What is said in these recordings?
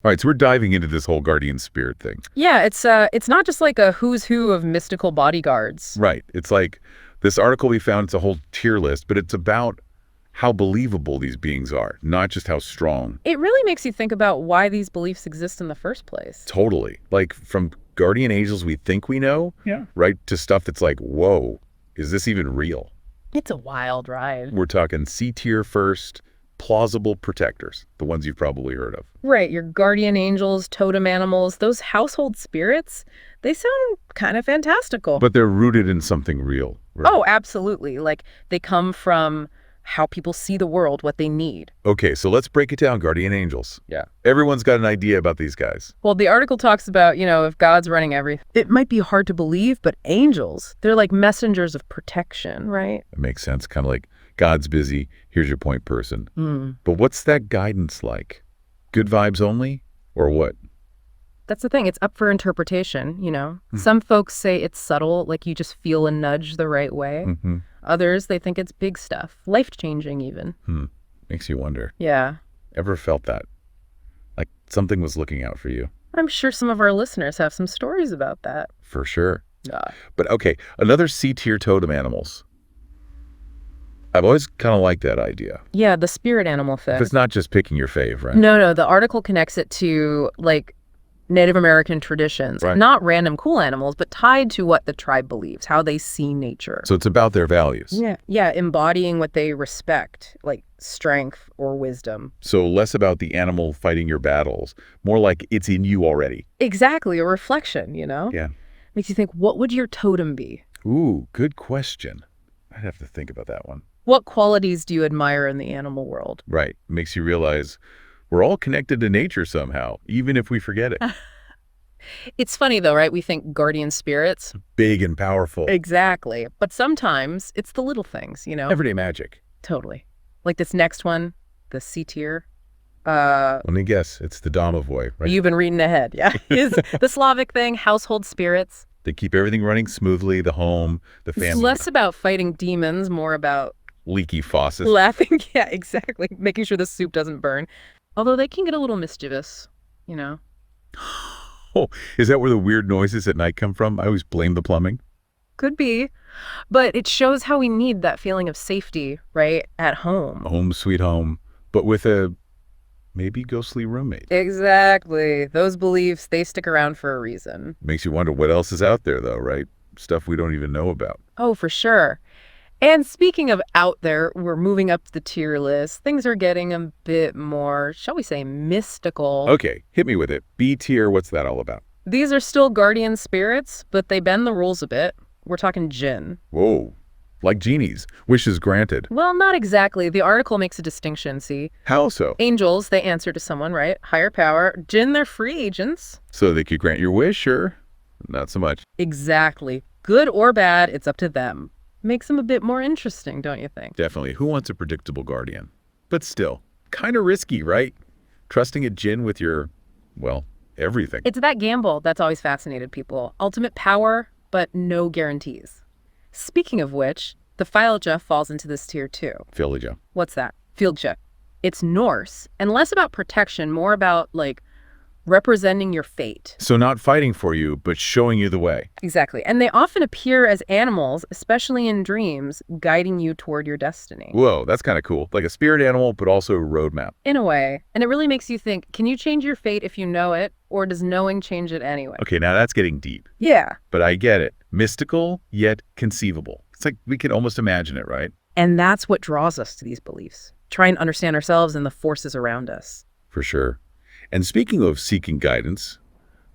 All right, so we're diving into this whole guardian spirit thing. Yeah, it's not just like a who's who of mystical bodyguards. Right. It's like this article we found, it's a whole tier list, but it's about how believable these beings are, not just how strong. It really makes you think about why these beliefs exist in the first place. Totally. Like from guardian angels we think we know, right, to stuff that's like, whoa, is this even real? It's a wild ride. We're talking C tier first, plausible protectors, the ones you've probably heard of. Right, your guardian angels, totem animals, those household spirits, they sound kind of fantastical. But they're rooted in something real. Right? Oh, absolutely. Like they come from how people see the world, what they need. Okay, so let's break it down, guardian angels. Yeah. Everyone's got an idea about these guys. Well, the article talks about, if God's running everything, it might be hard to believe, but angels, they're like messengers of protection, right? It makes sense, kind of like God's busy, here's your point person. But what's that guidance like? Good vibes only, or what? That's the thing. It's up for interpretation, Some folks say it's subtle, like you just feel a nudge the right way. Others, they think it's big stuff, life-changing even. Makes you wonder. Yeah. Ever felt that? Like something was looking out for you? I'm sure some of our listeners have some stories about that. For sure. Yeah. But okay, another C-tier totem animals. I've always kind of liked that idea. Yeah, the spirit animal thing. If it's not just picking your fave, right? No, the article connects it to, like, Native American traditions. Right. Not random cool animals, but tied to what the tribe believes, how they see nature. So it's about their values. Yeah, embodying what they respect, like strength or wisdom. So less about the animal fighting your battles, more like it's in you already. Exactly, a reflection, Yeah. Makes you think, what would your totem be? Ooh, good question. I'd have to think about that one. What qualities do you admire in the animal world? Right. Makes you realize we're all connected to nature somehow, even if we forget it. It's funny, though, right? We think guardian spirits. Big and powerful. Exactly. But sometimes it's the little things, Everyday magic. Totally. Like this next one, the C tier. Let me guess. It's the Domovoy, right? You've been reading ahead, yeah. Is the Slavic thing, household spirits. They keep everything running smoothly, the home, the family. It's less about fighting demons, more about leaky faucets. laughing. Yeah, exactly. Making sure the soup doesn't burn. Although they can get a little mischievous, Oh, is that where the weird noises at night come from? I always blame the plumbing. Could be. But it shows how we need that feeling of safety, right, at home. Home sweet home, but with a maybe ghostly roommate. Exactly. Those beliefs, they stick around for a reason. Makes you wonder what else is out there, though, right? Stuff we don't even know about. Oh, for sure. And speaking of out there, we're moving up the tier list. Things are getting a bit more, shall we say, mystical. Okay, hit me with it. B tier, what's that all about? These are still guardian spirits, but they bend the rules a bit. We're talking jinn. Whoa, like genies. Wishes granted. Well, not exactly. The article makes a distinction, see? How so? Angels, they answer to someone, right? Higher power. Jinn, they're free agents. So they could grant your wish, or not so much? Exactly. Good or bad, it's up to them. Makes them a bit more interesting, don't you think? Definitely. Who wants a predictable guardian? But still, kind of risky, right? Trusting a djinn with your, well, everything. It's that gamble that's always fascinated people. Ultimate power, but no guarantees. Speaking of which, the Filja falls into this tier too. Filja. What's that? Filja. It's Norse, and less about protection, more about, like, representing your fate. So not fighting for you, but showing you the way. Exactly. And they often appear as animals, especially in dreams, guiding you toward your destiny. Whoa, that's kind of cool. Like a spirit animal, but also a roadmap. In a way. And it really makes you think, can you change your fate if you know it, or does knowing change it anyway? Okay, now that's getting deep. Yeah. But I get it. Mystical, yet conceivable. It's like we can almost imagine it, right? And that's what draws us to these beliefs. Try and understand ourselves and the forces around us. For sure. And speaking of seeking guidance,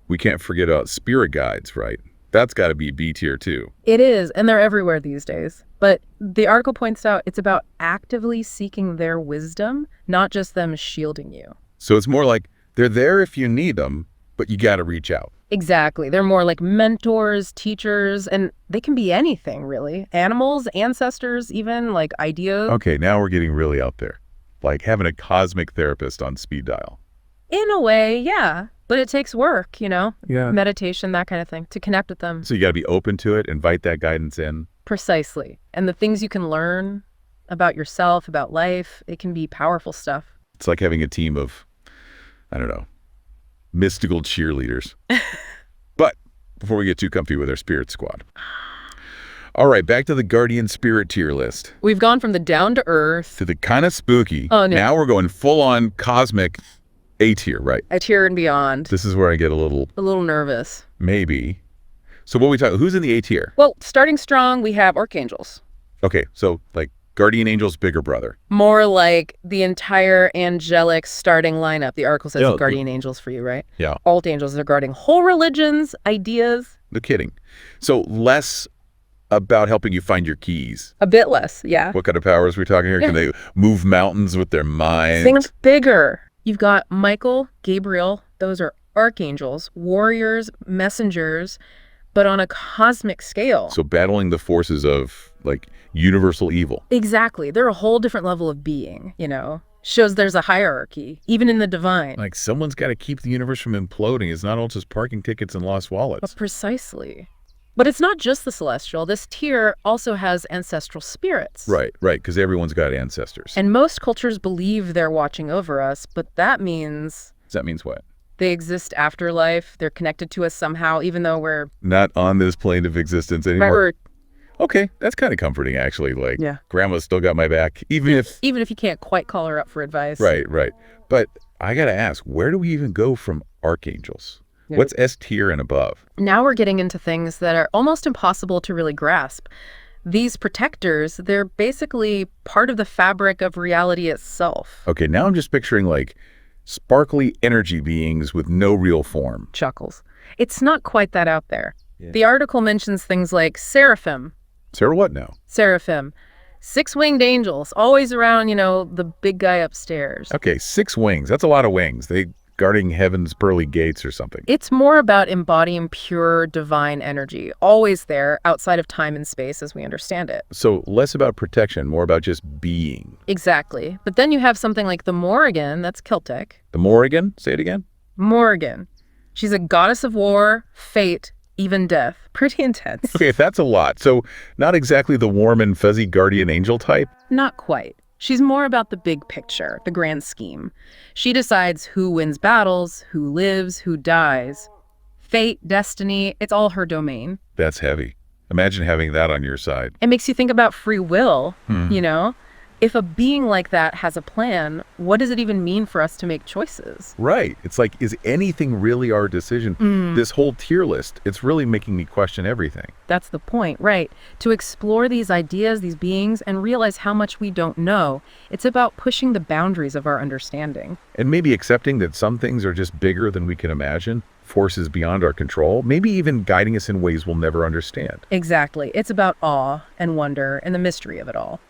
we can't forget about spirit guides, right? That's got to be B tier too. It is, and they're everywhere these days. But the article points out it's about actively seeking their wisdom, not just them shielding you. So it's more like they're there if you need them, but you got to reach out. Exactly. They're more like mentors, teachers, and they can be anything, really. Animals, ancestors, even, like ideas. Okay, now we're getting really out there. Like having a cosmic therapist on speed dial. In a way, yeah. But it takes work, Yeah. Meditation, that kind of thing, to connect with them. So you got to be open to it, invite that guidance in. Precisely. And the things you can learn about yourself, about life, it can be powerful stuff. It's like having a team of, I don't know, mystical cheerleaders. But before we get too comfy with our spirit squad. All right, back to the guardian spirit tier list. We've gone from the down to earth To the kind of spooky. Oh, no. Now we're going full on cosmic A tier, right? a tier and beyond. This is where I get a little nervous. maybe. So what we talk? Who's in the A tier? Well, starting strong, we have archangels. Okay, so like guardian angel's bigger brother. More like the entire angelic starting lineup. The article says Yeah. guardian angels for you, right? Yeah. Alt angels are guarding whole religions, ideas. No kidding. So less about helping you find your keys. A bit less, yeah. What kind of powers are we talking here? Can they move mountains with their mind? Think bigger. You've got Michael, Gabriel. Those are archangels, warriors, messengers, but on a cosmic scale. So battling the forces of like universal evil. Exactly. They're a whole different level of being, Shows there's a hierarchy, even in the divine. Like someone's got to keep the universe from imploding. It's not all just parking tickets and lost wallets. But precisely. But it's not just the celestial. This tier also has ancestral spirits. Right, because everyone's got ancestors. And most cultures believe they're watching over us, but that means That means what? they exist after life. They're connected to us somehow, even though we're Not on this plane of existence anymore. we're Okay, that's kind of comforting, actually. Like, Yeah. grandma's still got my back, even if... you can't quite call her up for advice. Right. But I got to ask, where do we even go from archangels? Yeah. What's S tier and above? Now we're getting into things that are almost impossible to really grasp. These protectors, they're basically part of the fabric of reality itself. Okay, now I'm just picturing, like, sparkly energy beings with no real form. Chuckles. It's not quite that out there. Yeah. The article mentions things like seraphim. Sarah, what now? Seraphim. Six-winged angels, always around, the big guy upstairs. Okay, 6 wings. That's a lot of wings. They guarding heaven's pearly gates or something. It's more about embodying pure divine energy, always there, outside of time and space as we understand it. So less about protection, more about just being. Exactly. But then you have something like the Morrigan, that's Celtic. The Morrigan? Say it again. Morrigan. She's a goddess of war, fate, even death. Pretty intense. Okay, that's a lot. So not exactly the warm and fuzzy guardian angel type? Not quite. She's more about the big picture, the grand scheme. She decides who wins battles, who lives, who dies. Fate, destiny, it's all her domain. That's heavy. Imagine having that on your side. It makes you think about free will, If a being like that has a plan, what does it even mean for us to make choices? Right. It's like, is anything really our decision? This whole tier list, it's really making me question everything. That's the point, right? To explore these ideas, these beings, and realize how much we don't know, it's about pushing the boundaries of our understanding. And maybe accepting that some things are just bigger than we can imagine, forces beyond our control, maybe even guiding us in ways we'll never understand. Exactly. It's about awe and wonder and the mystery of it all.